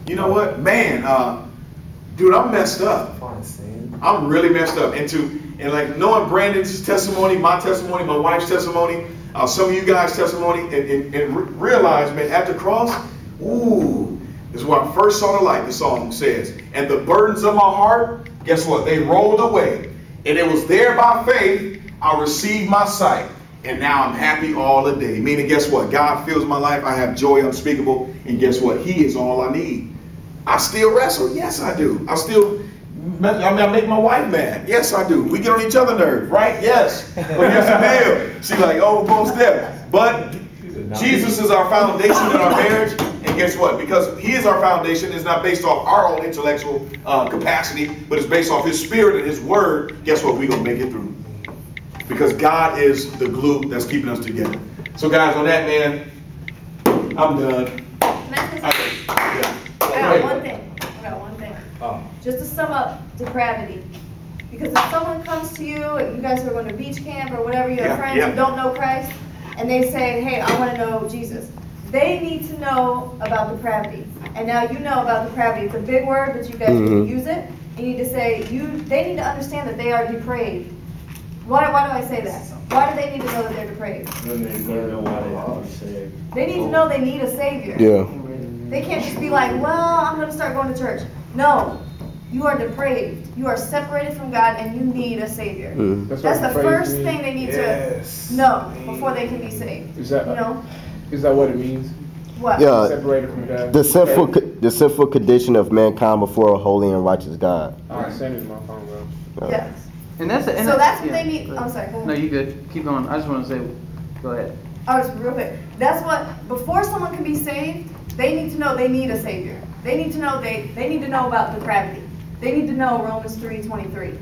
You know what, man? Dude, I'm messed up. I'm really messed up. And like knowing Brandon's testimony, my wife's testimony, some of you guys' testimony, and realize, man, at the cross, ooh, is where I first saw the light. The song says, and the burdens of my heart, guess what? They rolled away, and it was there by faith I received my sight. And now I'm happy all the day. Meaning, guess what? God fills my life. I have joy unspeakable. And guess what? He is all I need. I still wrestle. Yes, I do. I make my wife mad. Yes, I do. We get on each other's nerves, right? Yes. But here's the deal. She's like, oh, boom, step. But Jesus is our foundation in our marriage. And guess what? Because he is our foundation, it's not based off our own intellectual capacity, but it's based off his spirit and his word. Guess what? We're going to make it through. Because God is the glue that's keeping us together. So guys, on that, man, I'm done. I got one thing. Just to sum up depravity. Because if someone comes to you, and you guys are going to beach camp or whatever, you have friends who don't know Christ, and they say, hey, I want to know Jesus. They need to know about depravity. And now you know about depravity. It's a big word, but you guys need to use it. You need to say, they need to understand that they are depraved. Why do I say that? Why do they need to know that they're depraved? They need to know they need a Savior. Yeah. They can't just be like, well, I'm going to start going to church. No. You are depraved. You are separated from God and you need a Savior. That's the first thing they need to know before they can be saved. Is that what it means? What? Yeah. Separated from God. The sinful condition of mankind before a holy and righteous God. Send it to my phone, bro. Yes. And that's what they need. I'm sorry. No, you good. Keep going. I just want to say, go ahead. Oh, just real quick. That's what, before someone can be saved, they need to know they need a Savior. They need to know they need to know about depravity. They need to know Romans 3:23.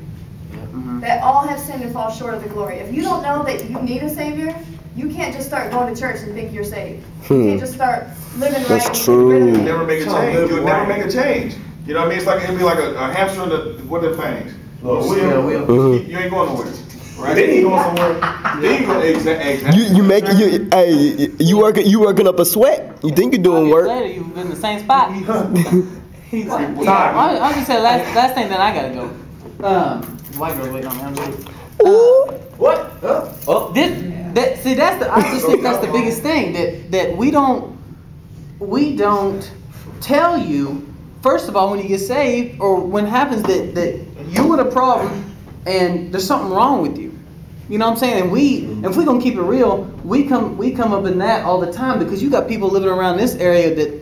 That all have sinned and fall short of the glory. If you don't know that you need a Savior, you can't just start going to church and think you're saved. You can't just start living right. That's true. You'll never make a change. You'll never make a change. You know what I mean? It's like it'd be like a hamster in the what are the things? You ain't going nowhere. Right? Then you going somewhere. Then you go exactly. You working up a sweat. You think you're doing work. Later, you've been in the same spot. I just said last thing, then I gotta go. White girl waiting on me. What? I just think that's the biggest thing that we don't tell you. First of all, when you get saved, or when it happens that you with a problem and there's something wrong with you. You know what I'm saying? And if we're gonna keep it real, we come up in that all the time, because you got people living around this area that.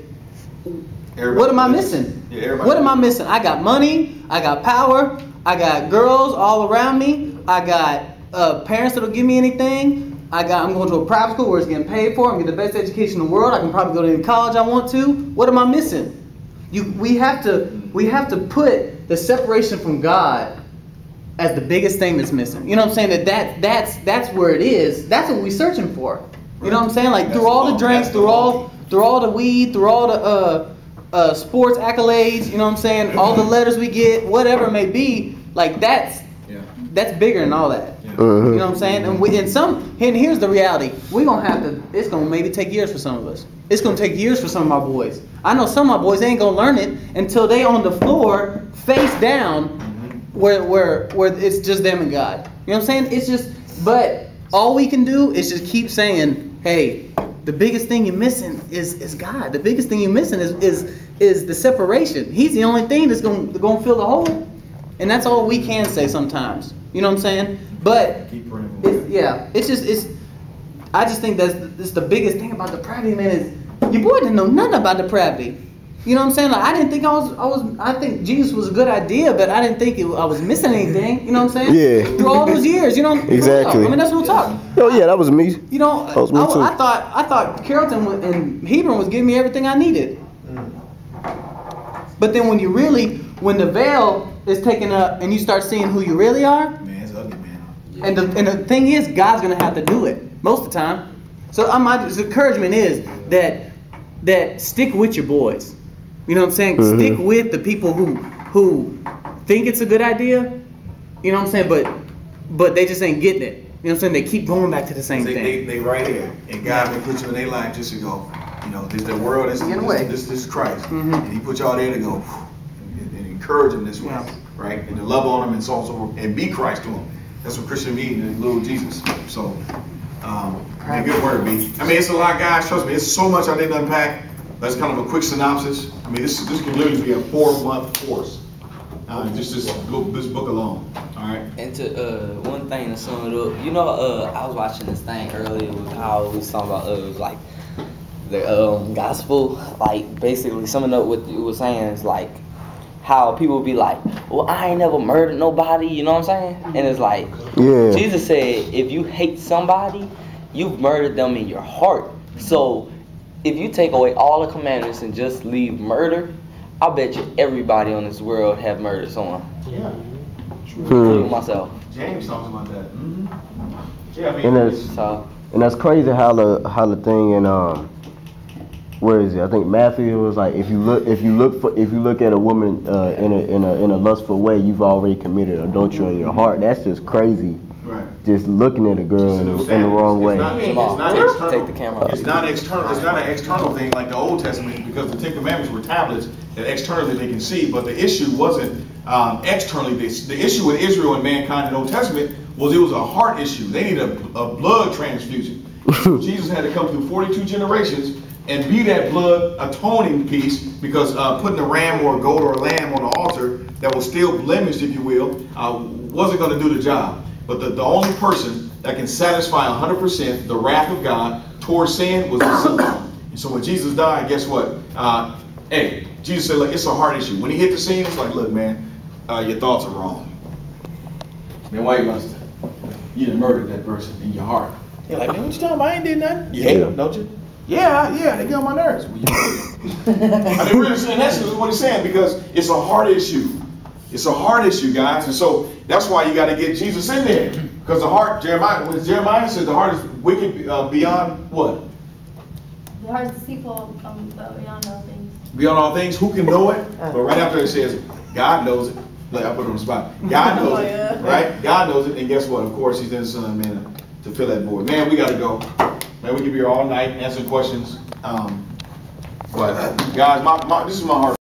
What am I missing? What am I missing? I got money, I got power, I got girls all around me, I got parents that'll give me anything. I'm going to a private school where it's getting paid for. I'm getting the best education in the world. I can probably go to any college I want to. What am I missing? We have to put the separation from God as the biggest thing that's missing. You know what I'm saying? That's where it is. That's what we're searching for. You know what I'm saying? Like through all the drinks, through all the weed, through all the sports accolades. You know what I'm saying? All the letters we get, whatever it may be. Like that's bigger than all that. You know what I'm saying? And here's the reality. We're gonna have to. It's gonna maybe take years for some of us. It's gonna take years for some of my boys. I know some of my boys, they ain't gonna learn it until they on the floor, face down, where it's just them and God. You know what I'm saying? It's just. But all we can do is just keep saying, hey, the biggest thing you're missing is God. The biggest thing you're missing is the separation. He's the only thing that's gonna fill the hole. And that's all we can say sometimes. You know what I'm saying? But I just think that's the biggest thing about depravity, man. Is your boy didn't know nothing about depravity. You know what I'm saying? Like I didn't think I think Jesus was a good idea, but I didn't think I was missing anything. You know what I'm saying? Yeah. Through all those years, you know. Exactly. I mean, that's what we're talking. Oh yeah, that was me. You know, that was me too. I thought Carrollton and Hebron was giving me everything I needed. But then when the veil is taken up and you start seeing who you really are, man, it's ugly, man. And the thing is, God's gonna have to do it most of the time. So my encouragement is that stick with your boys. You know what I'm saying? Stick with the people who think it's a good idea. You know what I'm saying? But they just ain't getting it. You know what I'm saying? They keep going back to the same thing. They right here, and God will put you in their life just to go. You know, this the world, this is Christ. And he put y'all there to go and encourage them this way, right? And to love on them and so on and so forth, and be Christ to them. That's what Christian means, and little Jesus. So, good word, B. I mean, it's a lot, guys. Trust me, it's so much I didn't unpack. That's kind of a quick synopsis. I mean, this can literally be a 4-month course. Just this book alone. All right. And to one thing to sum it up, you know, I was watching this thing earlier with how we was talking about like the gospel, like basically summing up what you were saying is like how people be like, well, I ain't never murdered nobody, you know what I'm saying? And it's like, Jesus said, if you hate somebody, you've murdered them in your heart. So if you take away all the commandments and just leave murder, I bet you everybody on this world have murdered someone. Yeah. Including myself. James talks about that. Yeah, I mean, and that's crazy how the thing in where is it? I think Matthew was like, if you look at a woman in a lustful way, you've already committed adultery in your heart. That's just crazy. Right. Just looking at a girl in the wrong way. It's not external. Take the camera. It's not external. It's not an external thing like the Old Testament, because the 10 Commandments were tablets that externally they can see. But the issue wasn't externally. The issue with Israel and mankind in the Old Testament was it was a heart issue. They needed a blood transfusion. Jesus had to come through 42 generations and be that blood atoning piece, because putting a ram or a goat or a lamb on the altar that was still blemished, if you will, wasn't going to do the job. But the only person that can satisfy 100% the wrath of God towards sin was the Son. And so when Jesus died, guess what? Hey, Jesus said, look, it's a heart issue. When he hit the scene, it's like, look, man, your thoughts are wrong. Man, why you must? You done murdered that person in your heart. You're like, man, what you talking about? I ain't did nothing. You hate them, don't you? Yeah, they get on my nerves. Well, I mean, really, in essence, is what he's saying, because it's a heart issue. It's a heart issue, guys. And so that's why you got to get Jesus in there. Because the heart, Jeremiah says the heart is wicked beyond what? The heart is deceitful beyond all things. Beyond all things, who can know it? But right after it says, God knows it. Like, I put it on the spot. God knows it, right? God knows it. And guess what? Of course, he's in the Son, man, to fill that void. Man, we got to go. Man, we could be here all night answering questions. But guys, this is my heart.